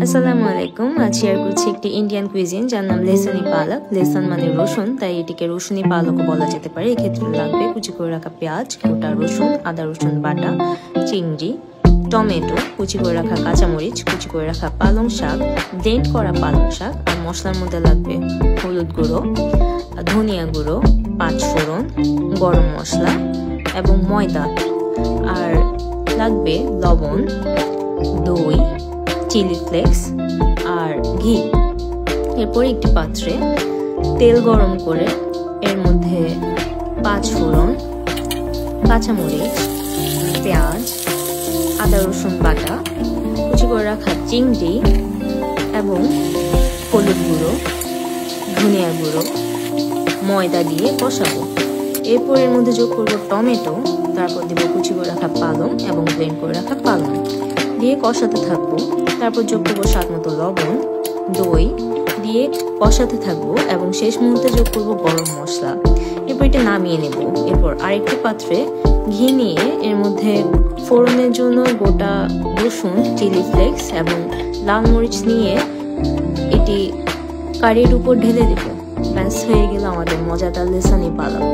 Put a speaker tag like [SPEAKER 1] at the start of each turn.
[SPEAKER 1] আসসালামু আলাইকুম। আজ শেয়ার করছি একটি ইন্ডিয়ান কুইজিন যার নাম লেসানি পালক। লেসান মানে রসুন, তাই এটিকে রসুনি পালকও বলা যেতে পারে। এক্ষেত্রে লাগবে কুচি করে রাখা পেঁয়াজ, গোটা রসুন, আদা রসুন বাটা, চিংড়ি, টমেটো, কুচি করে রাখা কাঁচামরিচ, কুচি করে রাখা পালং শাক, ব্লেন্ড করা পালং শাক। আর মশলার মধ্যে লাগবে হলুদ গুঁড়ো, ধনিয়া গুঁড়ো, পাঁচফোড়ন, গরম মশলা এবং ময়দা। আর লাগবে লবণ, দই, চিলি ফ্লেক্স আর ঘি। এরপর একটি পাত্রে তেল গরম করে এর মধ্যে পাঁচফোড়ন, কাঁচামরিচ, পেঁয়াজ, আদা রসুন বাটা, কুচি করে রাখা চিংড়ি এবং হলুদ গুঁড়ো, ধনিয়া গুঁড়ো, ময়দা দিয়ে কষাবো। এরপর এর মধ্যে যোগ করবো টমেটো, তারপর দেবো কুচি করে রাখা পালং এবং ব্লেন্ড করে রাখা পালং দিয়ে কষাতে থাকবো। তারপর যোগ করবো স্বাদ মতো লবণ, দই দিয়ে কষাতে থাকবো এবং শেষ মুহূর্তে যোগ করবো গরম মশলা। এরপর এটা নামিয়ে নেব। এরপর আরেকটি পাত্রে ঘি নিয়ে এর মধ্যে ফোড়নের জন্য গোটা রসুন, চিলি ফ্লেক্স এবং লাল মরিচ নিয়ে এটি কারির উপর ঢেলে দেব। ব্যাস হয়ে গেল আমাদের মজাদার লেসানি পালক।